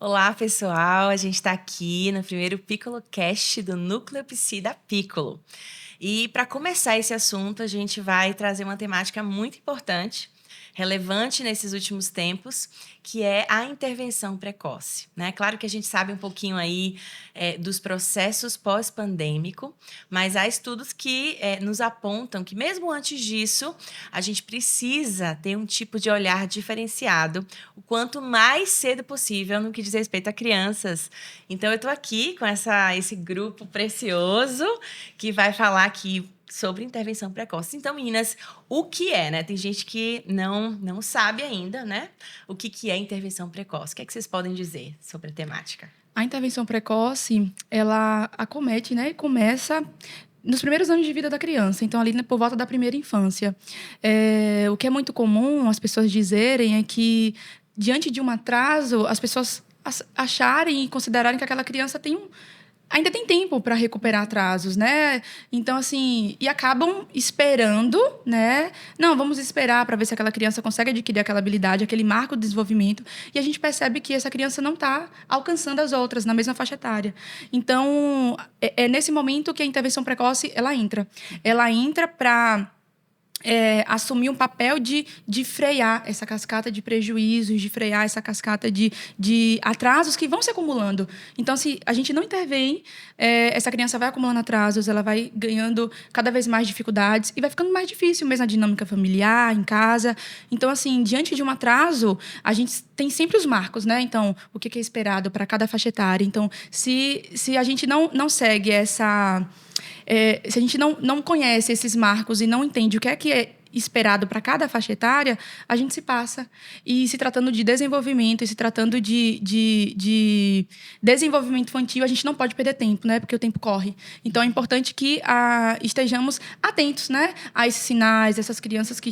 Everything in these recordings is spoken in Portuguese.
Olá, pessoal! A gente está aqui no primeiro Piccolo Cast do Núcleo Psi da Piccolo. E para começar esse assunto, a gente vai trazer uma temática muito importante, relevante nesses últimos tempos, que é a intervenção precoce, né? Claro que a gente sabe um pouquinho aí dos processos pós-pandêmico, mas há estudos que nos apontam que mesmo antes disso, a gente precisa ter um tipo de olhar diferenciado, o quanto mais cedo possível no que diz respeito a crianças. Então, eu estou aqui com esse grupo precioso que vai falar aqui sobre intervenção precoce. Então, meninas, o que é, né? Tem gente que não sabe ainda, né? O que é intervenção precoce. O que é que vocês podem dizer sobre a temática? A intervenção precoce, ela acomete, né, e começa nos primeiros anos de vida da criança, então ali por volta da primeira infância. O que é muito comum as pessoas dizerem é que, diante de um atraso, as pessoas acharem e considerarem que aquela criança ainda tem tempo para recuperar atrasos, né? Então, assim, e acabam esperando, né? Não, vamos esperar para ver se aquela criança consegue adquirir aquela habilidade, aquele marco de desenvolvimento. E a gente percebe que essa criança não está alcançando as outras na mesma faixa etária. Então, é nesse momento que a intervenção precoce ela entra. Ela entra para assumir um papel de frear essa cascata de prejuízos, de frear essa cascata de atrasos que vão se acumulando. Então, se a gente não intervém, essa criança vai acumulando atrasos, ela vai ganhando cada vez mais dificuldades e vai ficando mais difícil mesmo na dinâmica familiar, em casa. Então, assim, diante de um atraso, a gente tem sempre os marcos, né? Então, o que é esperado para cada faixa etária. Então, se a gente não segue se a gente não conhece esses marcos e não entende o que é esperado para cada faixa etária, a gente se passa. E se tratando de desenvolvimento, e se tratando de desenvolvimento infantil, a gente não pode perder tempo, né? Porque o tempo corre. Então, é importante que estejamos atentos, né, a esses sinais, essas crianças que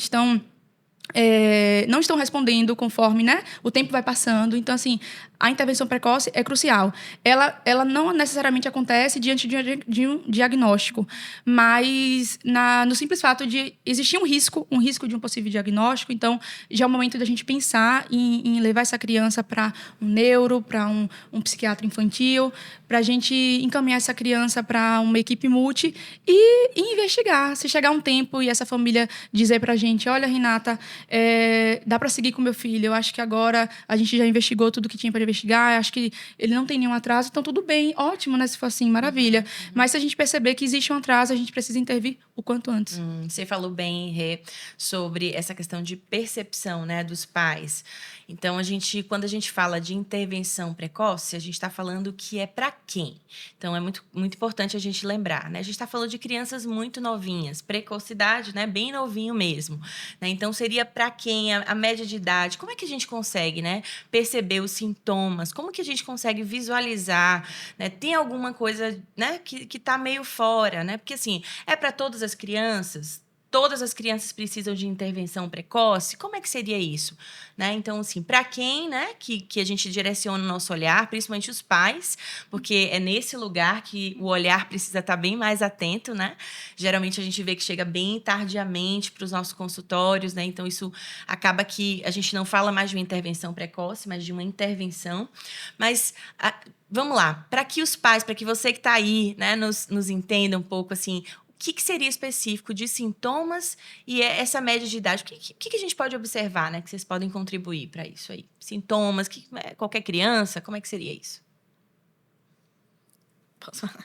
não estão respondendo conforme, né, o tempo vai passando. Então, assim, a intervenção precoce é crucial. Ela não necessariamente acontece diante de um diagnóstico, mas no simples fato de existir um risco de um possível diagnóstico. Então, já é o momento da gente pensar em levar essa criança para um neuro, para um psiquiatra infantil, para a gente encaminhar essa criança para uma equipe multi e investigar. Se chegar um tempo e essa família dizer para a gente: olha, Renata, dá para seguir com meu filho, eu acho que agora a gente já investigou tudo que tinha para investigar, acho que ele não tem nenhum atraso, então tudo bem, ótimo, né? Se for assim, maravilha. Mas se a gente perceber que existe um atraso, a gente precisa intervir o quanto antes. Você falou bem, Rê, sobre essa questão de percepção, né, dos pais. Então, quando a gente fala de intervenção precoce, a gente está falando que é para quem? Então, é muito, muito importante a gente lembrar, né? A gente está falando de crianças muito novinhas, precocidade, né, bem novinho mesmo, né? Então, seria para quem? A média de idade. Como é que a gente consegue, né, perceber os sintomas? Como que a gente consegue visualizar, né? Tem alguma coisa, né, que está meio fora, né? Porque, assim, é para todas as crianças? Todas as crianças precisam de intervenção precoce? Como é que seria isso? Né? Então, assim, para quem, né, que a gente direciona o nosso olhar, principalmente os pais, porque é nesse lugar que o olhar precisa estar bem mais atento, né? Geralmente a gente vê que chega bem tardiamente para os nossos consultórios, né? Então, isso acaba que a gente não fala mais de uma intervenção precoce, mas de uma intervenção. Mas vamos lá, para que os pais, para que você que está aí, né, nos entenda um pouco, assim, o que seria específico de sintomas e essa média de idade? O que a gente pode observar, né, que vocês podem contribuir para isso aí? Sintomas, qualquer criança, como é que seria isso? Posso falar?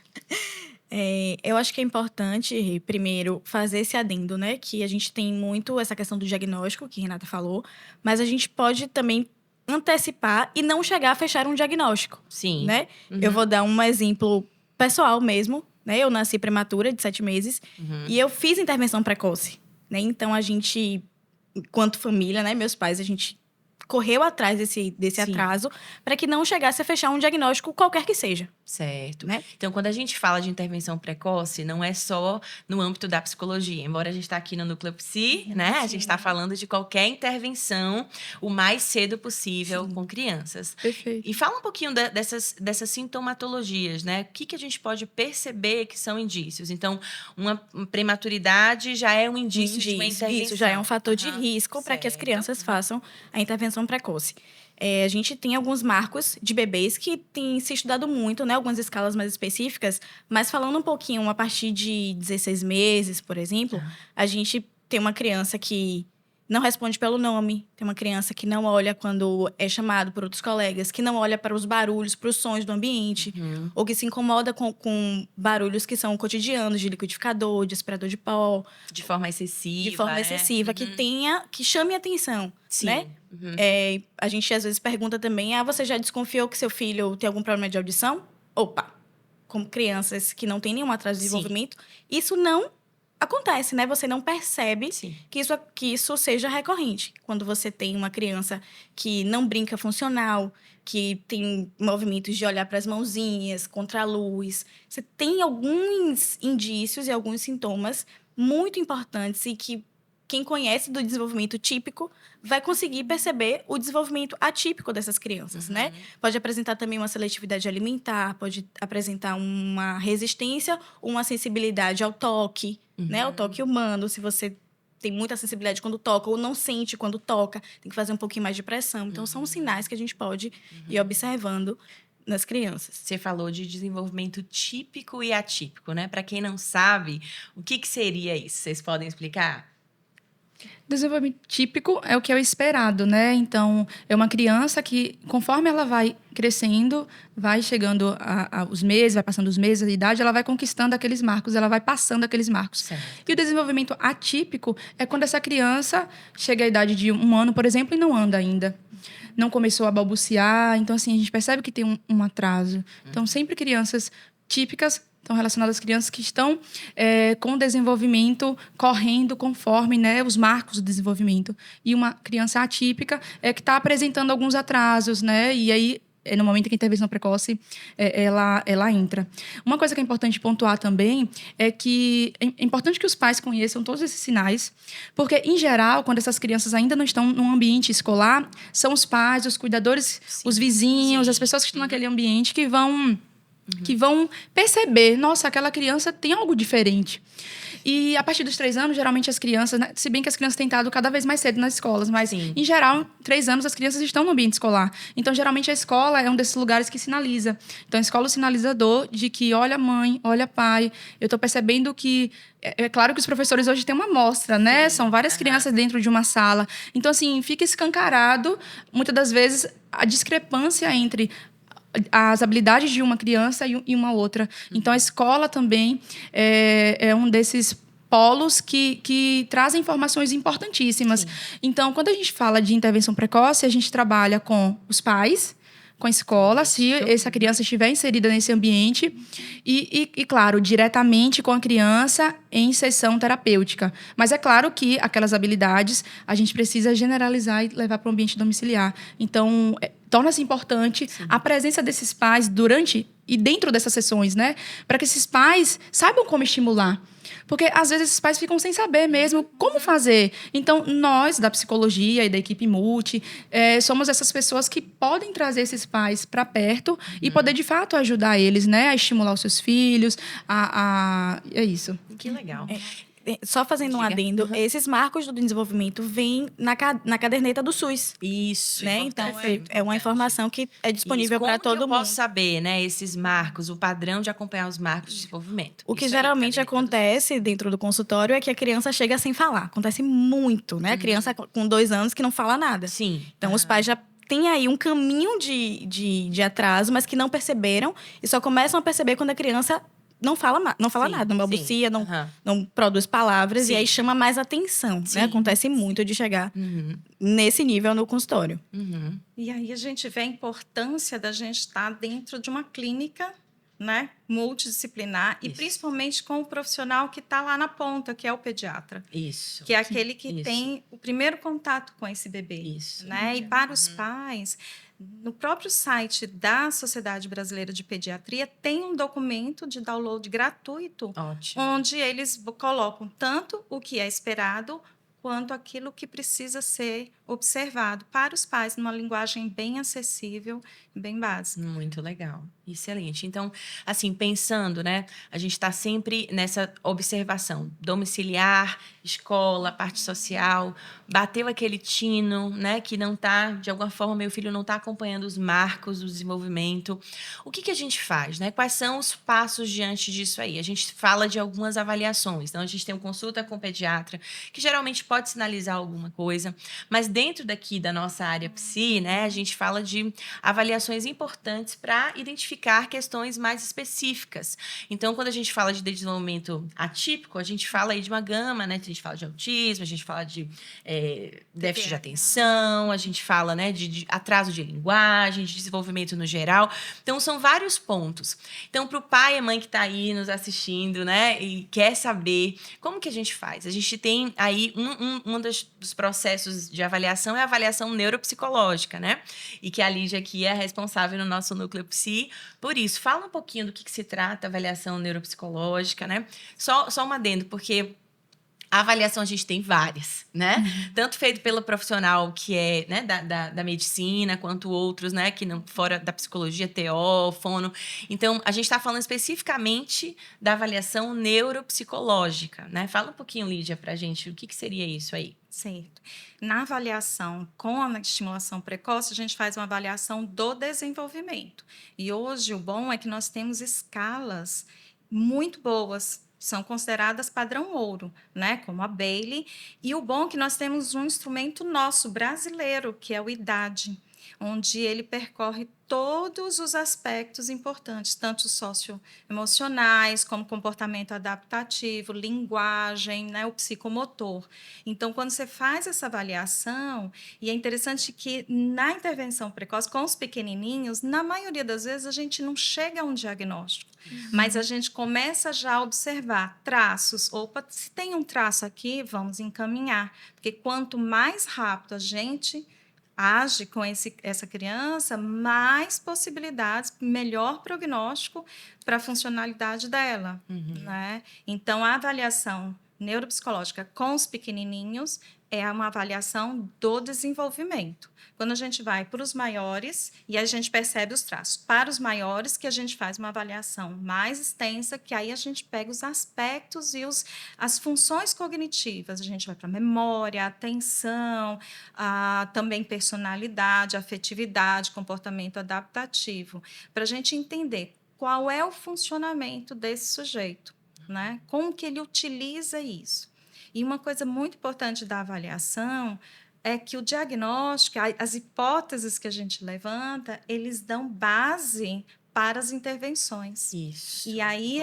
Eu acho que é importante, primeiro, fazer esse adendo, né? Que a gente tem muito essa questão do diagnóstico, que a Renata falou, mas a gente pode também antecipar e não chegar a fechar um diagnóstico. Sim. Né? Uhum. Eu vou dar um exemplo pessoal mesmo, né? Eu nasci prematura, de 7 meses, e eu fiz intervenção precoce, né? Então, a gente, enquanto família, né? Meus pais, a gente correu atrás desse atraso para que não chegasse a fechar um diagnóstico qualquer que seja. Certo. Né? Então, quando a gente fala de intervenção precoce, não é só no âmbito da psicologia. Embora a gente está aqui no Núcleo Psi, né? A gente está falando de qualquer intervenção o mais cedo possível com crianças. Perfeito. E fala um pouquinho dessas sintomatologias, né? O que a gente pode perceber que são indícios? Então, uma prematuridade já é um indício de uma intervenção. Isso já é um fator de risco para que as crianças façam a intervenção precoce. A gente tem alguns marcos de bebês que tem se estudado muito, né? Algumas escalas mais específicas, mas falando um pouquinho, a partir de 16 meses, por exemplo, a gente tem uma criança que não responde pelo nome, tem uma criança que não olha quando é chamado por outros colegas, que não olha para os barulhos, para os sons do ambiente, ou que se incomoda com barulhos que são cotidianos, de liquidificador, de aspirador de pó. De forma excessiva, De forma excessiva, que chame atenção, Sim. né? A gente às vezes pergunta também, você já desconfiou que seu filho tem algum problema de audição? Opa, como crianças que não têm nenhum atraso de desenvolvimento, isso não acontece, né? Você não percebe que isso seja recorrente. Quando você tem uma criança que não brinca funcional, que tem movimentos de olhar para as mãozinhas, contra a luz. Você tem alguns indícios e alguns sintomas muito importantes e que quem conhece do desenvolvimento típico vai conseguir perceber o desenvolvimento atípico dessas crianças, né? Pode apresentar também uma seletividade alimentar, pode apresentar uma resistência ou uma sensibilidade ao toque, né? Ao toque humano, se você tem muita sensibilidade quando toca ou não sente quando toca, tem que fazer um pouquinho mais de pressão. Então, são sinais que a gente pode ir observando nas crianças. Você falou de desenvolvimento típico e atípico, né? Para quem não sabe, o que seria isso? Vocês podem explicar? Desenvolvimento típico é o que é o esperado, né? Então, é uma criança que, conforme ela vai crescendo, vai chegando aos meses, vai passando os meses, a idade, ela vai conquistando aqueles marcos, ela vai passando aqueles marcos. Certo. E o desenvolvimento atípico é quando essa criança chega à idade de 1 ano, por exemplo, e não anda ainda. Não começou a balbuciar. Então, assim, a gente percebe que tem um atraso. Então, sempre crianças típicas estão relacionadas às crianças que estão com o desenvolvimento correndo conforme, né, os marcos do desenvolvimento. E uma criança atípica que está apresentando alguns atrasos, né? E aí, no momento que a intervenção precoce ela entra. Uma coisa que é importante pontuar também é que é importante que os pais conheçam todos esses sinais, porque, em geral, quando essas crianças ainda não estão num ambiente escolar, são os pais, os cuidadores, os vizinhos, as pessoas que estão naquele ambiente que vão perceber, nossa, aquela criança tem algo diferente. E a partir dos 3 anos, geralmente as crianças, né, se bem que as crianças têm estado cada vez mais cedo nas escolas, mas, em geral, 3 anos as crianças estão no ambiente escolar. Então, geralmente, a escola é um desses lugares que sinaliza. Então, a escola é o sinalizador de que, olha mãe, olha pai, eu estou percebendo que... É claro que os professores hoje têm uma amostra, né? São várias crianças dentro de uma sala. Então, assim, fica escancarado, muitas das vezes, a discrepância entre as habilidades de uma criança e uma outra. Então, a escola também é um desses polos que trazem informações importantíssimas. Sim. Então, quando a gente fala de intervenção precoce, a gente trabalha com os pais, com a escola, se essa criança estiver inserida nesse ambiente, e, claro, diretamente com a criança em sessão terapêutica. Mas é claro que aquelas habilidades a gente precisa generalizar e levar para o ambiente domiciliar. Então, torna-se importante a presença desses pais durante e dentro dessas sessões, né? Para que esses pais saibam como estimular. Porque, às vezes, esses pais ficam sem saber mesmo como fazer. Então, nós, da psicologia e da equipe multi, somos essas pessoas que podem trazer esses pais para perto e poder, de fato, ajudar eles, né? A estimular os seus filhos, É isso. Que legal. Só fazendo um adendo, esses marcos do desenvolvimento vêm na caderneta do SUS. Isso, né? Então, é uma informação que é disponível para todo mundo. Como eu posso saber, né, esses marcos, o padrão de acompanhar os marcos de desenvolvimento? O que geralmente acontece dentro do consultório é que a criança chega sem falar. Acontece muito, né? A criança com 2 anos que não fala nada. Sim. Então, os pais já têm aí um caminho de atraso, mas que não perceberam e só começam a perceber quando a criança não fala nada, não balbucia, não produz palavras, e aí chama mais atenção, né? Acontece muito de chegar nesse nível no consultório. E aí a gente vê a importância da gente estar dentro de uma clínica, né, multidisciplinar, e principalmente com o profissional que está lá na ponta, que é o pediatra. Isso. Que é aquele que tem o primeiro contato com esse bebê. Isso. Né? E para os pais... No próprio site da Sociedade Brasileira de Pediatria tem um documento de download gratuito, onde eles colocam tanto o que é esperado quanto aquilo que precisa ser observado para os pais, numa linguagem bem acessível e bem básica. Muito legal. Excelente. Então, assim, pensando, né, a gente está sempre nessa observação domiciliar, escola, parte social, bateu aquele tino, né, que não tá, de alguma forma, meu filho não está acompanhando os marcos do desenvolvimento. O que a gente faz, né? Quais são os passos diante disso aí? A gente fala de algumas avaliações. Então, a gente tem uma consulta com o pediatra, que geralmente pode sinalizar alguma coisa, mas dentro daqui da nossa área psi, né, a gente fala de avaliações importantes para identificar questões mais específicas. Então, quando a gente fala de desenvolvimento atípico, a gente fala aí de uma gama, né? A gente fala de autismo, a gente fala de déficit de atenção, a gente fala, né, de atraso de linguagem, de desenvolvimento no geral. Então, são vários pontos. Então, para o pai e mãe que está aí nos assistindo, né, e quer saber como que a gente faz, a gente tem aí um dos processos de avaliação é a avaliação neuropsicológica, né? E que a Lídia aqui é responsável no nosso núcleo psi. Por isso, fala um pouquinho do que se trata a avaliação neuropsicológica, né? Só um adendo, porque a avaliação a gente tem várias, né? Tanto feito pelo profissional que é, né, da medicina, quanto outros, né, que não fora da psicologia, TO, fono. Então, a gente está falando especificamente da avaliação neuropsicológica, né? Fala um pouquinho, Lídia, pra gente, o que seria isso aí? Certo. Na avaliação com a estimulação precoce, a gente faz uma avaliação do desenvolvimento. E hoje o bom é que nós temos escalas muito boas, são consideradas padrão ouro, né? Como a Bayley. E o bom é que nós temos um instrumento nosso, brasileiro, que é o IDAD, onde ele percorre todos os aspectos importantes, tanto socioemocionais, como comportamento adaptativo, linguagem, né, o psicomotor. Então, quando você faz essa avaliação, e é interessante que na intervenção precoce, com os pequenininhos, na maioria das vezes a gente não chega a um diagnóstico, mas a gente começa já a observar traços. Opa, se tem um traço aqui, vamos encaminhar, porque quanto mais rápido a gente age com essa criança, mais possibilidades, melhor prognóstico para a funcionalidade dela. Né? Então, a avaliação neuropsicológica com os pequenininhos é uma avaliação do desenvolvimento. Quando a gente vai para os maiores, e a gente percebe os traços. Para os maiores, que a gente faz uma avaliação mais extensa, que aí a gente pega os aspectos e as funções cognitivas. A gente vai para a memória, atenção, também personalidade, afetividade, comportamento adaptativo, para a gente entender qual é o funcionamento desse sujeito, né? Como que ele utiliza isso. E uma coisa muito importante da avaliação é que o diagnóstico, as hipóteses que a gente levanta, eles dão base para as intervenções. Isso. E aí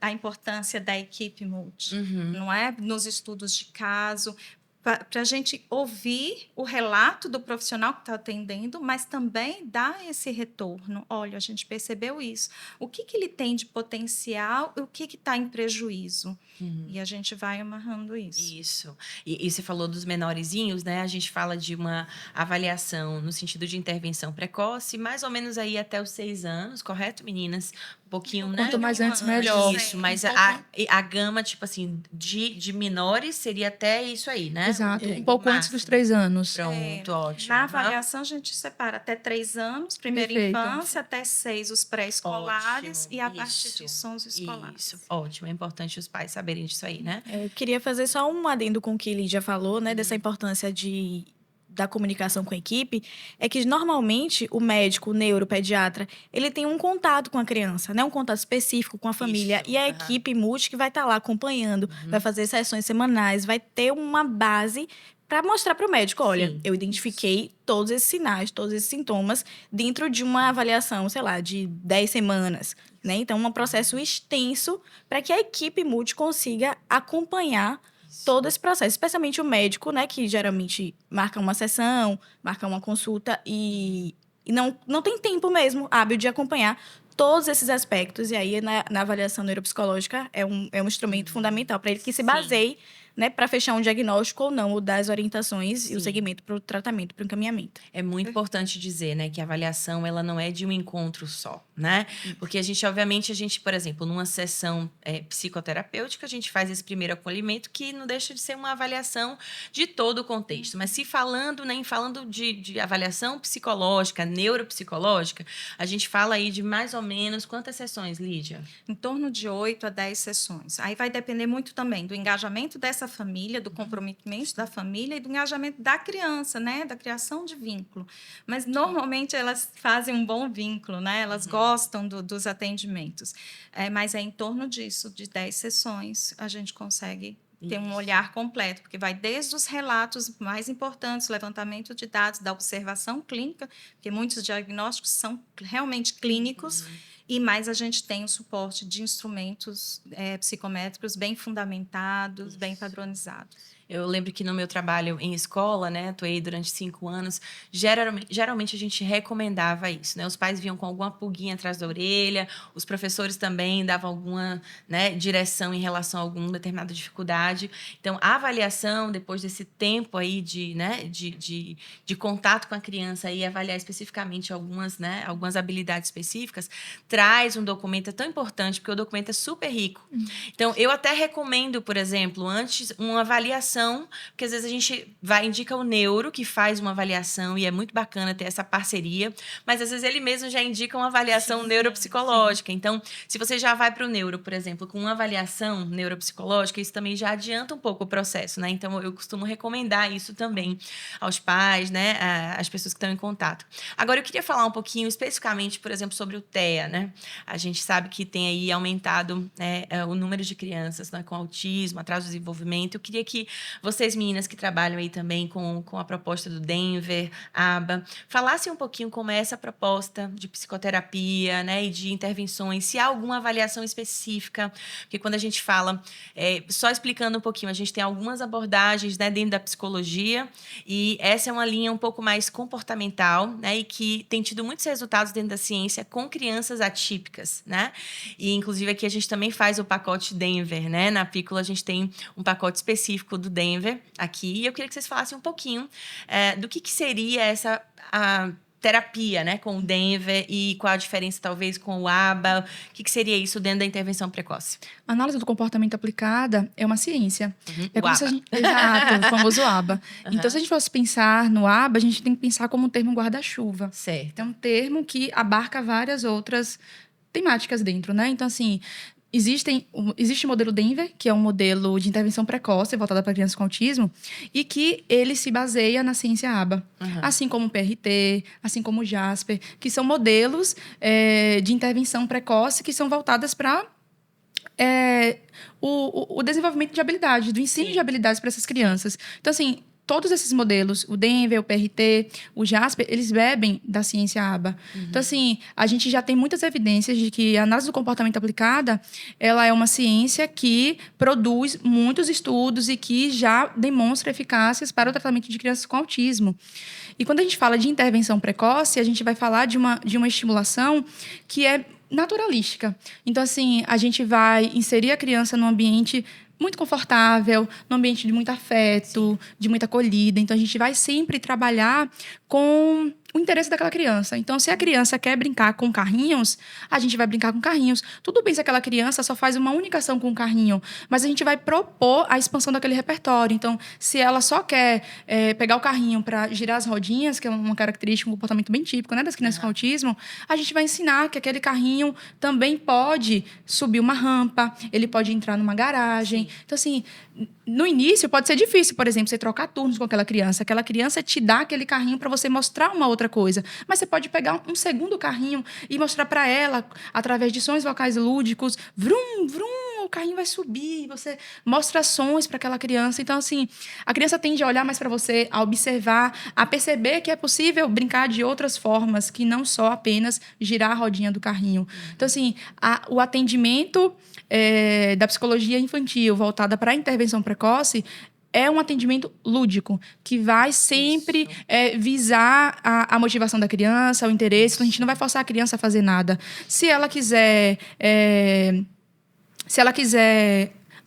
a importância da equipe multi, não é? Nos estudos de caso, para a gente ouvir o relato do profissional que está atendendo, mas também dar esse retorno. Olha, a gente percebeu isso. O que ele tem de potencial e o que está em prejuízo? E a gente vai amarrando isso. Isso. E você falou dos menorzinhos, né? A gente fala de uma avaliação no sentido de intervenção precoce, mais ou menos aí até os 6 anos, correto, meninas? Um pouquinho, né? Quanto mais antes, melhor. Isso, mas a gama, tipo assim, de menores seria até isso aí, né? Exato, um pouco antes dos 3 anos. Pronto, ótimo. Na avaliação, a gente separa até 3 anos, primeira infância, até 6, os pré-escolares, e a partir disso são os escolares. Isso, ótimo. É importante os pais saberem disso aí, né? Eu queria fazer só um adendo com o que Lídia falou, né? Dessa importância da comunicação com a equipe, é que normalmente o médico, o neuropediatra, ele tem um contato com a criança, né? Um contato específico com a família. Isso, e a equipe multi que vai estar lá acompanhando, vai fazer sessões semanais, vai ter uma base para mostrar para o médico, olha, eu identifiquei todos esses sinais, todos esses sintomas dentro de uma avaliação, sei lá, de 10 semanas. Né? Então, um processo extenso para que a equipe multi consiga acompanhar todo esse processo, especialmente o médico, né, que geralmente marca uma sessão, marca uma consulta e não tem tempo mesmo hábil de acompanhar todos esses aspectos. E aí, na avaliação neuropsicológica, é um instrumento fundamental para ele que se baseie né, para fechar um diagnóstico ou não, ou dar as orientações e o segmento para o tratamento, para o encaminhamento. É muito importante dizer, né, que a avaliação ela não é de um encontro só, né? Porque a gente, obviamente, por exemplo, numa sessão psicoterapêutica, a gente faz esse primeiro acolhimento que não deixa de ser uma avaliação de todo o contexto. Mas se falando, né, falando de avaliação psicológica, neuropsicológica, a gente fala aí de mais ou menos quantas sessões, Lídia? Em torno de 8 a 10 sessões. Aí vai depender muito também do engajamento dessa família, do comprometimento da família e do engajamento da criança, né? Da criação de vínculo. Mas, normalmente, elas fazem um bom vínculo, né? Elas gostam dos atendimentos. Mas é em torno disso, de 10 sessões, a gente consegue ter um olhar completo, porque vai desde os relatos mais importantes, levantamento de dados, da observação clínica, porque muitos diagnósticos são realmente clínicos, e mais a gente tem o suporte de instrumentos psicométricos bem fundamentados, bem padronizados. Eu lembro que no meu trabalho em escola, né, atuei durante 5 anos, geralmente a gente recomendava isso, né? Os pais vinham com alguma pulguinha atrás da orelha, os professores também davam alguma, né, direção em relação a alguma determinada dificuldade. Então, a avaliação, depois desse tempo aí de contato com a criança e avaliar especificamente algumas habilidades específicas, traz um documento tão importante, porque o documento é super rico. Então, eu até recomendo, por exemplo, antes, uma avaliação, porque às vezes a gente indica o neuro, que faz uma avaliação, e é muito bacana ter essa parceria, mas às vezes ele mesmo já indica uma avaliação neuropsicológica. Então, se você já vai para o neuro, por exemplo, com uma avaliação neuropsicológica, isso também já adianta um pouco o processo, né? Então, eu costumo recomendar isso também aos pais, né? Às pessoas que estão em contato. Agora, eu queria falar um pouquinho especificamente, por exemplo, sobre o TEA, né? A gente sabe que tem aí aumentado, né, o número de crianças, né, com autismo, atraso do desenvolvimento. Eu queria que vocês, meninas que trabalham aí também com a proposta do Denver, ABA, falassem um pouquinho como é essa proposta de psicoterapia, né, e de intervenções, se há alguma avaliação específica, porque quando a gente fala, só explicando um pouquinho, a gente tem algumas abordagens, né, dentro da psicologia, e essa é uma linha um pouco mais comportamental, né, e que tem tido muitos resultados dentro da ciência com crianças atípicas, né, e inclusive aqui a gente também faz o pacote Denver, né, na Pícola a gente tem um pacote específico do Denver aqui, e eu queria que vocês falassem um pouquinho do que seria essa terapia, né, com o Denver e qual a diferença, talvez, com o ABA, o que seria isso dentro da intervenção precoce? A análise do comportamento aplicada é uma ciência. É o como ABA. Se a gente, exato, o famoso ABA. Então, se a gente fosse pensar no ABA, a gente tem que pensar como um termo guarda-chuva. Certo. É um termo que abarca várias outras temáticas dentro, né? Então, assim, existe o modelo Denver, que é um modelo de intervenção precoce voltada para crianças com autismo, e que ele se baseia na ciência ABA. Assim como o PRT, assim como o Jasper, que são modelos de intervenção precoce que são voltadas para o desenvolvimento de habilidades, do ensino de habilidades para essas crianças. Então, assim, todos esses modelos, o Denver, o PRT, o Jasper, eles bebem da ciência ABA. Então, assim, a gente já tem muitas evidências de que a análise do comportamento aplicada, ela é uma ciência que produz muitos estudos e que já demonstra eficácias para o tratamento de crianças com autismo. E quando a gente fala de intervenção precoce, a gente vai falar de uma estimulação que é naturalística. Então, assim, a gente vai inserir a criança num ambiente muito confortável, num ambiente de muito afeto, de muita acolhida. Então, a gente vai sempre trabalhar com o interesse daquela criança. Então, se a criança quer brincar com carrinhos, a gente vai brincar com carrinhos. Tudo bem se aquela criança só faz uma única ação com o carrinho, mas a gente vai propor a expansão daquele repertório. Então, se ela só quer pegar o carrinho para girar as rodinhas, que é uma característica, um comportamento bem típico, né, das crianças com autismo, a gente vai ensinar que aquele carrinho também pode subir uma rampa, ele pode entrar numa garagem. Então, assim, no início pode ser difícil, por exemplo, você trocar turnos com aquela criança te dá aquele carrinho para você mostrar uma outra coisa. Mas você pode pegar um segundo carrinho e mostrar para ela, através de sons vocais lúdicos, vrum, vrum, o carrinho vai subir, você mostra sons para aquela criança. Então, assim, a criança tende a olhar mais para você, a observar, a perceber que é possível brincar de outras formas, que não só apenas girar a rodinha do carrinho. Então, assim, o atendimento da psicologia infantil voltada para a intervenção precoce é um atendimento lúdico, que vai sempre visar a motivação da criança, o interesse. Então, a gente não vai forçar a criança a fazer nada. Se ela quiser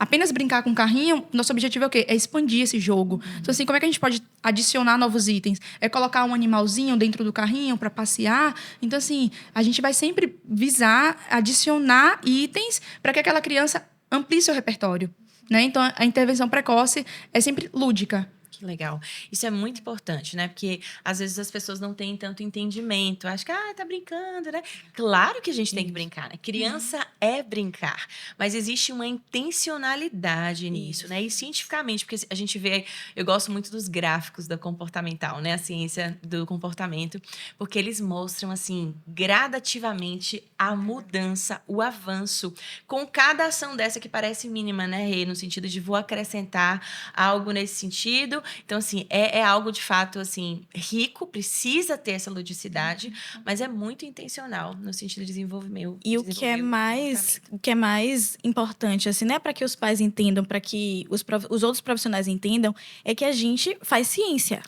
apenas brincar com o carrinho, nosso objetivo é o quê? É expandir esse jogo. Então, assim, como é que a gente pode adicionar novos itens? É colocar um animalzinho dentro do carrinho para passear. Então, assim, a gente vai sempre visar adicionar itens para que aquela criança amplie seu repertório, né? Então, a intervenção precoce é sempre lúdica. Que legal. Isso é muito importante, né? Porque às vezes as pessoas não têm tanto entendimento. Acho que, tá brincando, né? Claro que a gente tem que brincar, né? Criança é brincar. Mas existe uma intencionalidade nisso, né? E cientificamente, porque a gente vê... Eu gosto muito dos gráficos da comportamental, né? A ciência do comportamento. Porque eles mostram, assim, gradativamente a mudança, o avanço. Com cada ação dessa que parece mínima, né, Rê? No sentido de vou acrescentar algo nesse sentido. Então, assim, é algo de fato, assim, rico, precisa ter essa ludicidade, mas é muito intencional no sentido de desenvolvimento. E o que é mais importante, assim, né, para que os pais entendam, para que os outros profissionais entendam, é que a gente faz ciência,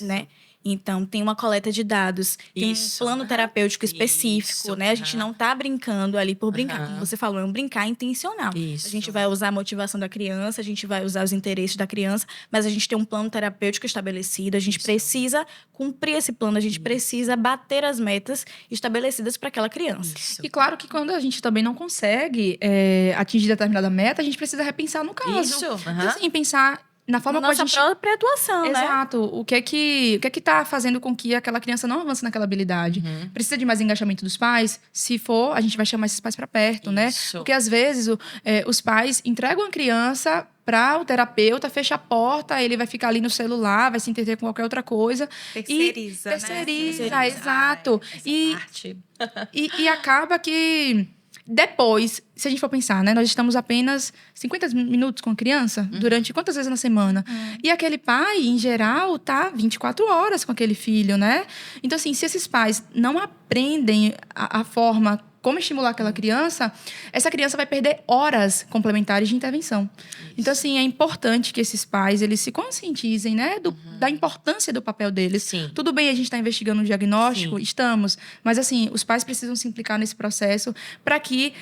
né? Então, tem uma coleta de dados, tem um plano terapêutico específico, né? A gente não tá brincando ali por brincar, como você falou, é um brincar intencional. A gente vai usar a motivação da criança, a gente vai usar os interesses da criança, mas a gente tem um plano terapêutico estabelecido, a gente precisa cumprir esse plano, a gente precisa bater as metas estabelecidas para aquela criança. E claro que quando a gente também não consegue atingir determinada meta, a gente precisa repensar no caso. Então, assim, pensar na forma como a gente... própria atuação, né? Exato. O que é que tá fazendo com que aquela criança não avance naquela habilidade? Precisa de mais engajamento dos pais? Se for, a gente vai chamar esses pais para perto, né? Porque às vezes os pais entregam a criança para o terapeuta, fecha a porta, ele vai ficar ali no celular, vai se entreter com qualquer outra coisa. Terceiriza, né? Exato. E acaba que... Depois, se a gente for pensar, né? Nós estamos apenas 50 minutos com a criança, durante quantas vezes na semana? E aquele pai, em geral, tá 24 horas com aquele filho, né? Então, assim, se esses pais não aprendem a forma como estimular aquela criança, essa criança vai perder horas complementares de intervenção. Então, assim, é importante que esses pais, eles se conscientizem, né, da importância do papel deles. Sim. Tudo bem, a gente está investigando um diagnóstico, estamos, mas, assim, os pais precisam se implicar nesse processo para que...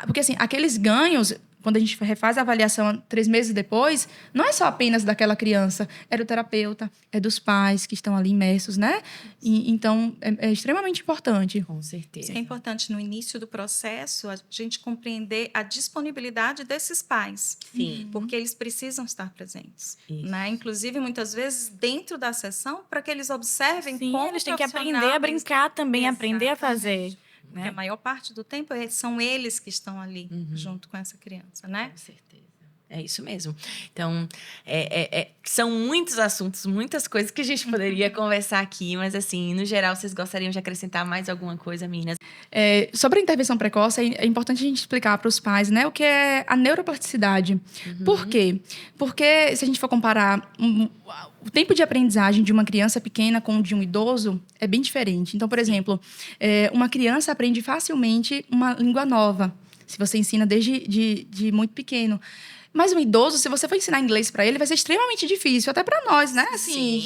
porque, assim, aqueles ganhos... Quando a gente refaz a avaliação 3 meses depois, não é só apenas daquela criança, é do terapeuta, é dos pais que estão ali imersos, né? Então, é extremamente importante. Com certeza. Isso é importante no início do processo, a gente compreender a disponibilidade desses pais. Sim. Porque eles precisam estar presentes. Né? Inclusive, muitas vezes, dentro da sessão, para que eles observem como eles têm que aprender a brincar também, aprender a fazer. Porque a maior parte do tempo são eles que estão ali junto com essa criança, né? Com certeza. É isso mesmo. Então, são muitos assuntos, muitas coisas que a gente poderia conversar aqui, mas, assim, no geral, vocês gostariam de acrescentar mais alguma coisa, meninas? Sobre a intervenção precoce, é importante a gente explicar para os pais, né, o que é a neuroplasticidade. Por quê? Porque, se a gente for comparar o tempo de aprendizagem de uma criança pequena com o de um idoso, é bem diferente. Então, por exemplo, uma criança aprende facilmente uma língua nova, se você ensina desde de muito pequeno. Mas um idoso, se você for ensinar inglês para ele, vai ser extremamente difícil, até para nós, né? Assim,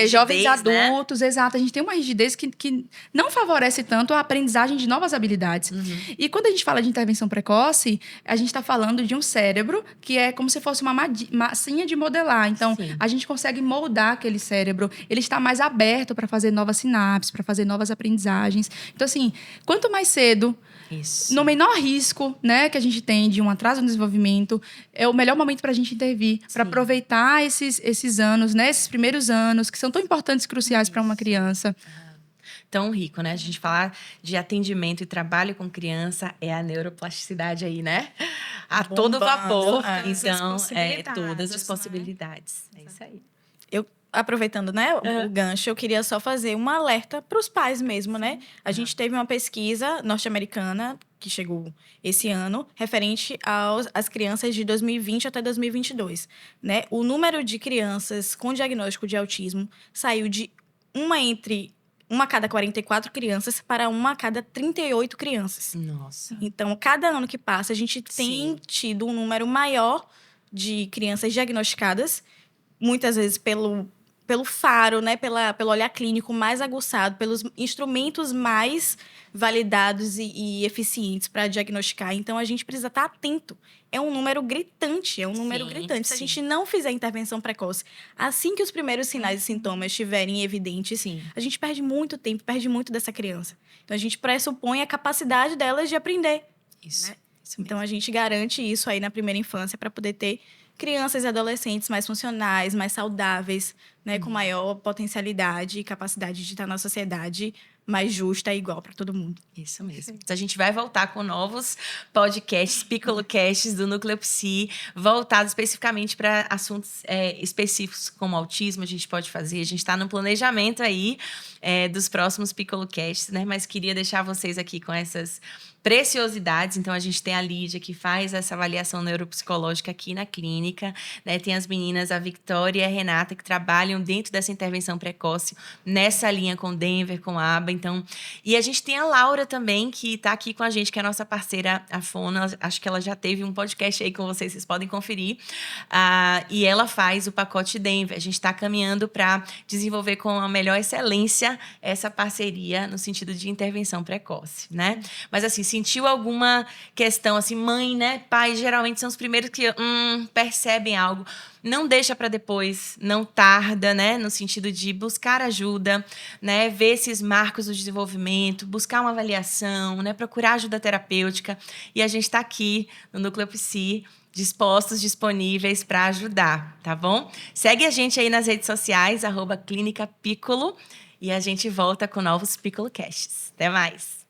jovens adultos, né? Exato. A gente tem uma rigidez que não favorece tanto a aprendizagem de novas habilidades. E quando a gente fala de intervenção precoce, a gente está falando de um cérebro que é como se fosse uma massinha de modelar. Então, a gente consegue moldar aquele cérebro. Ele está mais aberto para fazer novas sinapses, para fazer novas aprendizagens. Então, assim, quanto mais cedo... No menor risco, né, que a gente tem de um atraso no desenvolvimento, é o melhor momento para a gente intervir, para aproveitar esses anos, né, esses primeiros anos, que são tão importantes e cruciais para uma criança. Tão rico, né? A gente falar de atendimento e trabalho com criança é a neuroplasticidade aí, né? A todo vapor. Então, todas as possibilidades. É isso aí. Aproveitando, né, o gancho, eu queria só fazer um alerta para os pais mesmo, né? A gente teve uma pesquisa norte-americana que chegou esse ano, referente às crianças de 2020 até 2022, né? O número de crianças com diagnóstico de autismo saiu de uma a cada 44 crianças para uma a cada 38 crianças. Nossa. Então, cada ano que passa, a gente tem tido um número maior de crianças diagnosticadas, muitas vezes pelo faro, né, pelo olhar clínico mais aguçado, pelos instrumentos mais validados e eficientes para diagnosticar. Então, a gente precisa estar atento é um número gritante, Se a gente não fizer intervenção precoce, assim que os primeiros sinais e sintomas estiverem evidentes, a gente perde muito tempo, perde muito dessa criança. Então, a gente pressupõe a capacidade delas de aprender. Isso. Né? Então, a gente garante isso aí na primeira infância para poder ter crianças e adolescentes mais funcionais, mais saudáveis, né? Com maior potencialidade e capacidade de estar na sociedade mais justa e igual para todo mundo. Isso mesmo. Então, a gente vai voltar com novos podcasts, PiccoloCasts do Núcleo Psi, voltados especificamente para assuntos específicos como autismo, a gente pode fazer. A gente está no planejamento aí dos próximos PiccoloCasts, né? Mas queria deixar vocês aqui com essas preciosidades. Então, a gente tem a Lídia, que faz essa avaliação neuropsicológica aqui na clínica, né? Tem as meninas, a Victoria e a Renata, que trabalham dentro dessa intervenção precoce, nessa linha com Denver, com a Aba. Então, e a gente tem a Laura também, que está aqui com a gente, que é a nossa parceira, a Fona. Acho que ela já teve um podcast aí com vocês podem conferir. E ela faz o pacote Denver. A gente está caminhando para desenvolver com a melhor excelência essa parceria no sentido de intervenção precoce, né? Mas, assim, sentiu alguma questão, assim, mãe, né? Pai, geralmente são os primeiros que percebem algo. Não deixa para depois, não tarda, né? No sentido de buscar ajuda, né? Ver esses marcos do desenvolvimento, buscar uma avaliação, né? Procurar ajuda terapêutica. E a gente está aqui no Núcleo Psi, disponíveis para ajudar, tá bom? Segue a gente aí nas redes sociais, @Clínica Piccolo, e a gente volta com novos PiccoloCasts. Até mais!